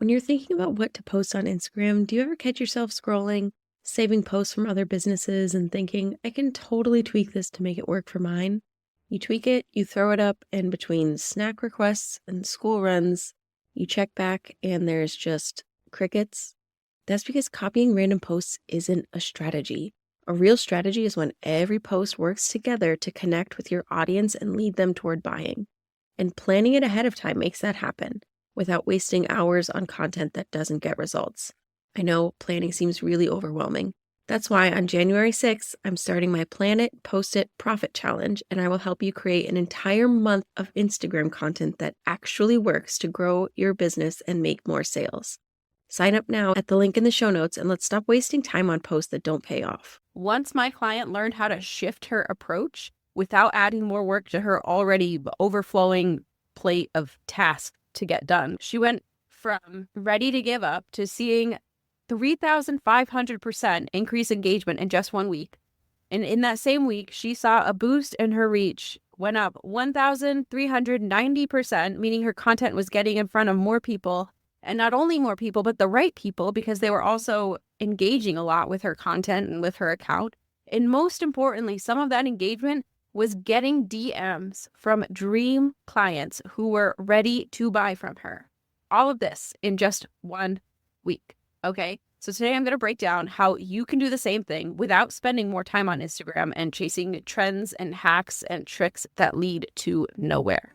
When you're thinking about what to post on Instagram, do you ever catch yourself scrolling, saving posts from other businesses and thinking, I can totally tweak this to make it work for mine? You tweak it, you throw it up, and between snack requests and school runs, you check back and there's just crickets. That's because copying random posts isn't a strategy. A real strategy is when every post works together to connect with your audience and lead them toward buying. And planning it ahead of time makes that happen without wasting hours on content that doesn't get results. I know planning seems really overwhelming. That's why on January 6th, I'm starting my Plan It, Post It, Profit Challenge, and I will help you create an entire month of Instagram content that actually works to grow your business and make more sales. Sign up now at the link in the show notes and let's stop wasting time on posts that don't pay off. Once my client learned how to shift her approach without adding more work to her already overflowing plate of tasks to get done, she went from ready to give up to seeing 3,500% increase engagement in just 1 week. And in that same week, she saw a boost in her reach, went up 1,390%, meaning her content was getting in front of more people. And not only more people, but the right people, because they were also engaging a lot with her content and with her account. And most importantly, some of that engagement was getting DMs from dream clients who were ready to buy from her. All of this in just 1 week. Okay, so today I'm going to break down how you can do the same thing without spending more time on Instagram and chasing trends and hacks and tricks that lead to nowhere.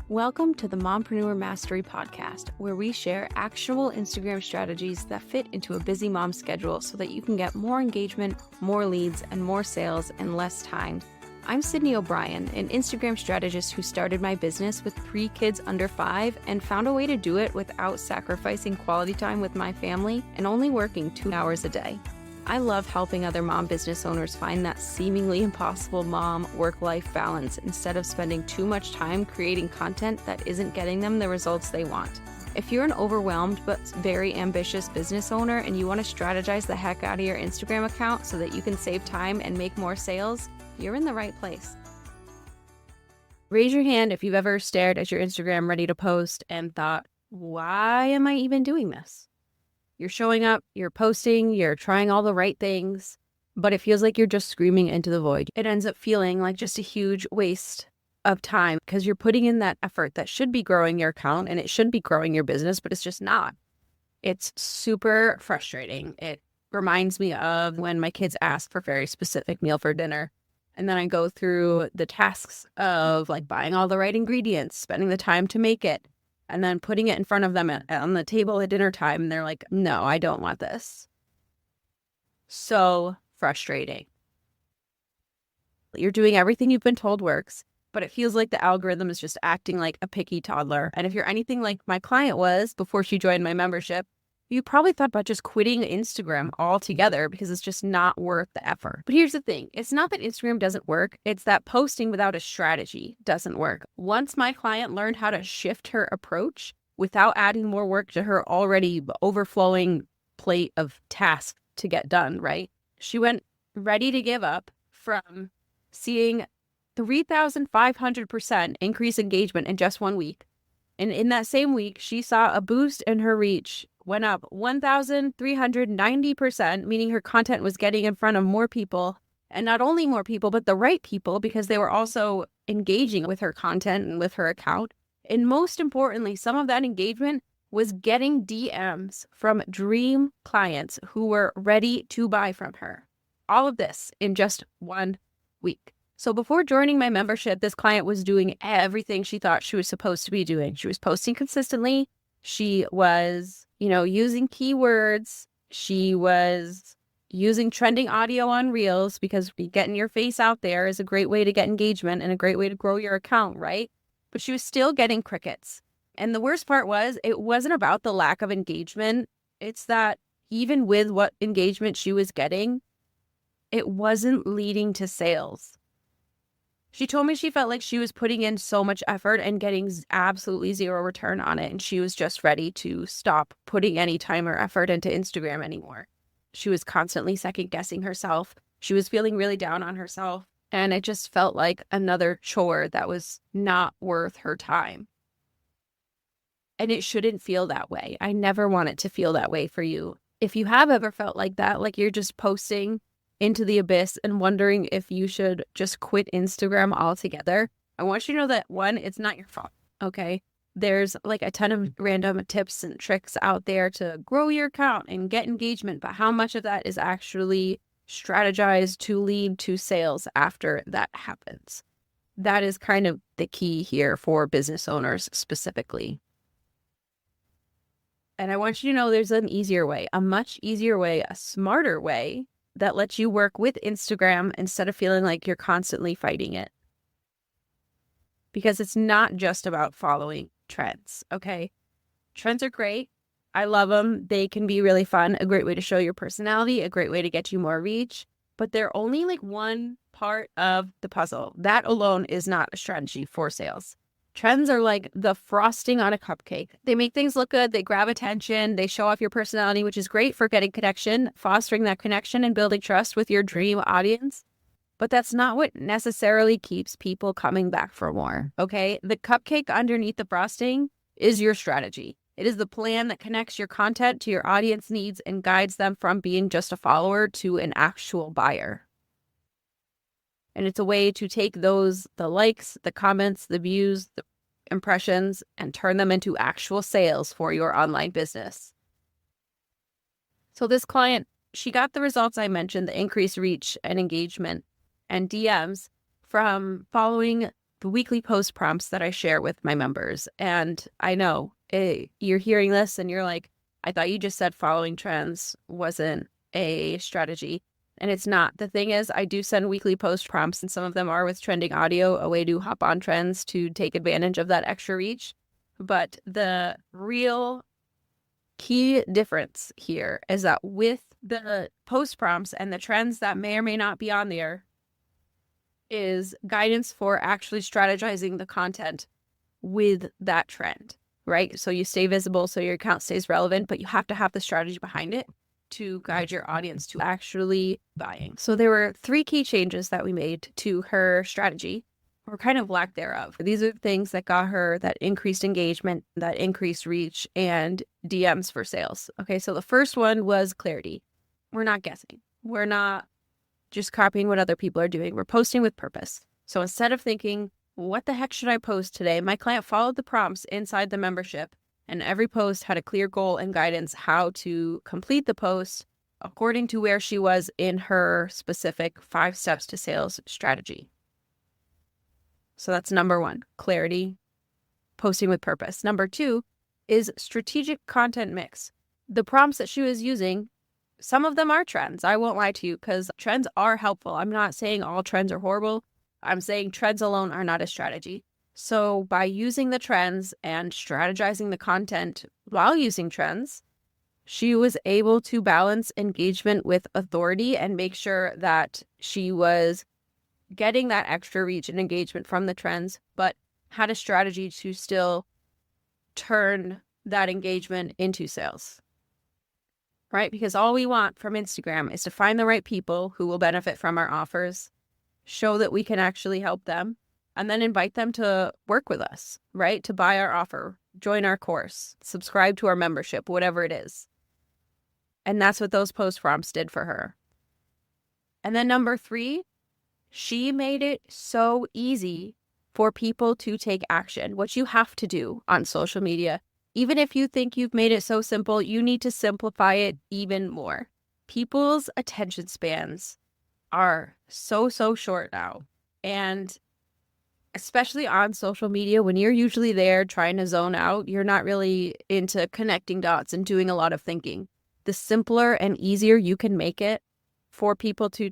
Welcome to the Mompreneur Mastery Podcast, where we share actionable Instagram strategies that fit into a busy mom schedule so that you can get more engagement, more leads, and more sales in less time. I'm Sydney O'Brien, an Instagram strategist who started my business with 3 kids under 5 and found a way to do it without sacrificing quality time with my family and only working 2 hours a day. I love helping other mom business owners find that seemingly impossible mom work-life balance instead of spending too much time creating content that isn't getting them the results they want. If you're an overwhelmed but very ambitious business owner and you want to strategize the heck out of your Instagram account so that you can save time and make more sales, you're in the right place. Raise your hand if you've ever stared at your Instagram ready to post and thought, why am I even doing this? You're showing up, you're posting, you're trying all the right things, but it feels like you're just screaming into the void. It ends up feeling like just a huge waste of time because you're putting in that effort that should be growing your account and it should be growing your business, but it's just not. It's super frustrating. It reminds me of when my kids ask for a very specific meal for dinner. And then I go through the tasks of like buying all the right ingredients, spending the time to make it, and then putting it in front of them on the table at dinner time. And they're like, no, I don't want this. So frustrating. You're doing everything you've been told works, but it feels like the algorithm is just acting like a picky toddler. And if you're anything like my client was before she joined my membership, you probably thought about just quitting Instagram altogether because it's just not worth the effort. But here's the thing. It's not that Instagram doesn't work. It's that posting without a strategy doesn't work. Once my client learned how to shift her approach without adding more work to her already overflowing plate of tasks to get done, right? She went ready to give up from seeing 3,500% increase engagement in just 1 week. And in that same week, she saw a boost in her reach, went up 1,390%, meaning her content was getting in front of more people. And not only more people, but the right people, because they were also engaging with her content and with her account. And most importantly, some of that engagement was getting DMs from dream clients who were ready to buy from her. All of this in just 1 week. So before joining my membership, this client was doing everything she thought she was supposed to be doing. She was posting consistently. She was, using keywords. She was using trending audio on Reels because getting your face out there is a great way to get engagement and a great way to grow your account, right? But she was still getting crickets. And the worst part was it wasn't about the lack of engagement. It's that even with what engagement she was getting, it wasn't leading to sales. She told me she felt like she was putting in so much effort and getting absolutely zero return on it. And she was just ready to stop putting any time or effort into Instagram anymore. She was constantly second guessing herself. She was feeling really down on herself. And it just felt like another chore that was not worth her time. And it shouldn't feel that way. I never want it to feel that way for you. If you have ever felt like that, like you're just posting into the abyss and wondering if you should just quit Instagram altogether, I want you to know that, one, it's not your fault, okay? There's like a ton of random tips and tricks out there to grow your account and get engagement, but how much of that is actually strategized to lead to sales after that happens? That is kind of the key here for business owners specifically. And I want you to know there's an easier way, a much easier way, a smarter way that lets you work with Instagram instead of feeling like you're constantly fighting it. Because it's not just about following trends, okay? Trends are great. I love them. They can be really fun, a great way to show your personality, a great way to get you more reach, but they're only like one part of the puzzle. That alone is not a strategy for sales. Trends are like the frosting on a cupcake. They make things look good. They grab attention. They show off your personality, which is great for getting connection, fostering that connection and building trust with your dream audience. But that's not what necessarily keeps people coming back for more, okay? The cupcake underneath the frosting is your strategy. It is the plan that connects your content to your audience needs and guides them from being just a follower to an actual buyer. And it's a way to take the likes, the comments, the views, the impressions, and turn them into actual sales for your online business. So this client, she got the results I mentioned, the increased reach and engagement and DMs from following the weekly post prompts that I share with my members. And I know you're hearing this and you're like, I thought you just said following trends wasn't a strategy. And it's not. The thing is, I do send weekly post prompts, and some of them are with trending audio, a way to hop on trends to take advantage of that extra reach. But the real key difference here is that with the post prompts and the trends that may or may not be on there is guidance for actually strategizing the content with that trend, right? So you stay visible, so your account stays relevant, but you have to have the strategy behind it to guide your audience to actually buying. So there were 3 key changes that we made to her strategy, or kind of lack thereof. These are things that got her that increased engagement, that increased reach, and DMs for sales. Okay, so the first one was clarity. We're not guessing. We're not just copying what other people are doing. We're posting with purpose. So instead of thinking, what the heck should I post today? My client followed the prompts inside the membership, and every post had a clear goal and guidance how to complete the post according to where she was in her specific 5 steps to sales strategy. So that's number 1, clarity, posting with purpose. Number 2 is strategic content mix. The prompts that she was using, some of them are trends. I won't lie to you, because trends are helpful. I'm not saying all trends are horrible. I'm saying trends alone are not a strategy. So by using the trends and strategizing the content while using trends, she was able to balance engagement with authority and make sure that she was getting that extra reach and engagement from the trends, but had a strategy to still turn that engagement into sales, right? Because all we want from Instagram is to find the right people who will benefit from our offers, show that we can actually help them, and then invite them to work with us, right? To buy our offer, join our course, subscribe to our membership, whatever it is. And that's what those post prompts did for her. And then number 3, she made it so easy for people to take action. What you have to do on social media, even if you think you've made it so simple, you need to simplify it even more. People's attention spans are so short now. And especially on social media, when you're usually there trying to zone out, you're not really into connecting dots and doing a lot of thinking. The simpler and easier you can make it for people to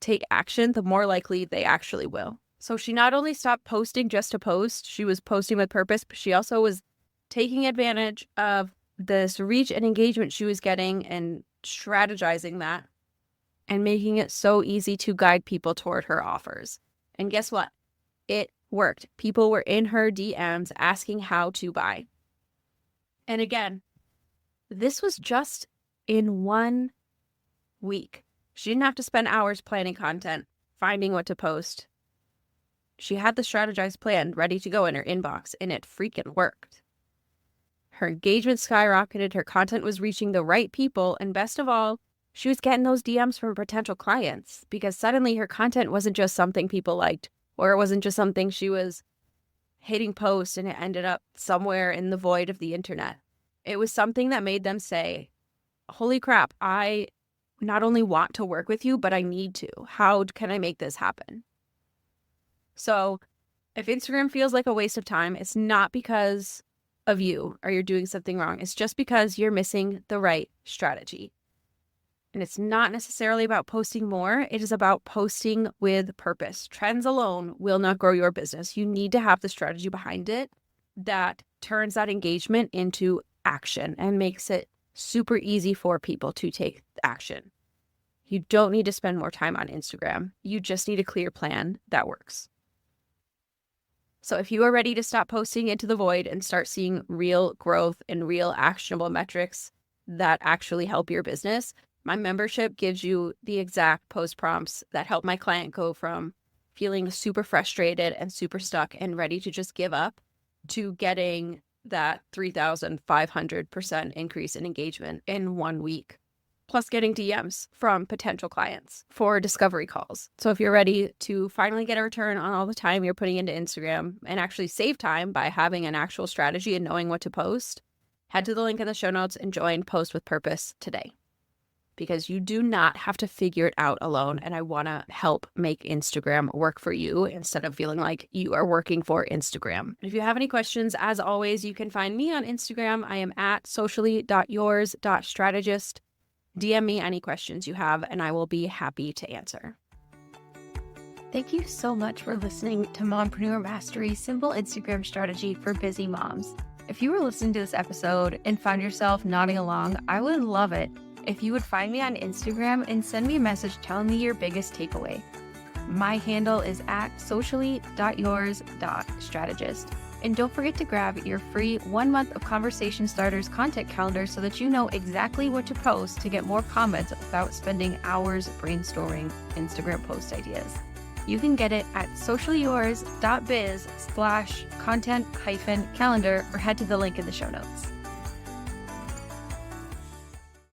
take action, the more likely they actually will. So she not only stopped posting just to post, she was posting with purpose, but she also was taking advantage of this reach and engagement she was getting and strategizing that and making it so easy to guide people toward her offers. And guess what? It worked. People were in her DMs asking how to buy. And again, this was just in 1 week. She didn't have to spend hours planning content, finding what to post. She had the strategized plan ready to go in her inbox, and it freaking worked. Her engagement skyrocketed, her content was reaching the right people, and best of all, she was getting those DMs from potential clients because suddenly her content wasn't just something people liked, or it wasn't just something she was hitting post and it ended up somewhere in the void of the internet. It was something that made them say, holy crap, I not only want to work with you, but I need to. How can I make this happen? So if Instagram feels like a waste of time, it's not because of you or you're doing something wrong. It's just because you're missing the right strategy. And it's not necessarily about posting more. It is about posting with purpose. Trends alone will not grow your business. You need to have the strategy behind it that turns that engagement into action and makes it super easy for people to take action. You don't need to spend more time on Instagram. You just need a clear plan that works. So if you are ready to stop posting into the void and start seeing real growth and real actionable metrics that actually help your business, my membership gives you the exact post prompts that help my client go from feeling super frustrated and super stuck and ready to just give up to getting that 3,500% increase in engagement in 1 week, plus getting DMs from potential clients for discovery calls. So if you're ready to finally get a return on all the time you're putting into Instagram and actually save time by having an actual strategy and knowing what to post, head to the link in the show notes and join Post with Purpose today. Because you do not have to figure it out alone. And I want to help make Instagram work for you instead of feeling like you are working for Instagram. If you have any questions, as always, you can find me on Instagram. I am at socially.yours.strategist. DM me any questions you have, and I will be happy to answer. Thank you so much for listening to Mompreneur Mastery, Simple Instagram Strategy for Busy Moms. If you were listening to this episode and found yourself nodding along, I would love it if you would find me on Instagram and send me a message telling me your biggest takeaway. My handle is at socially.yours.strategist. And don't forget to grab your free 1 month of Conversation Starters content calendar so that you know exactly what to post to get more comments without spending hours brainstorming Instagram post ideas. You can get it at sociallyyours.biz/content-calendar or head to the link in the show notes.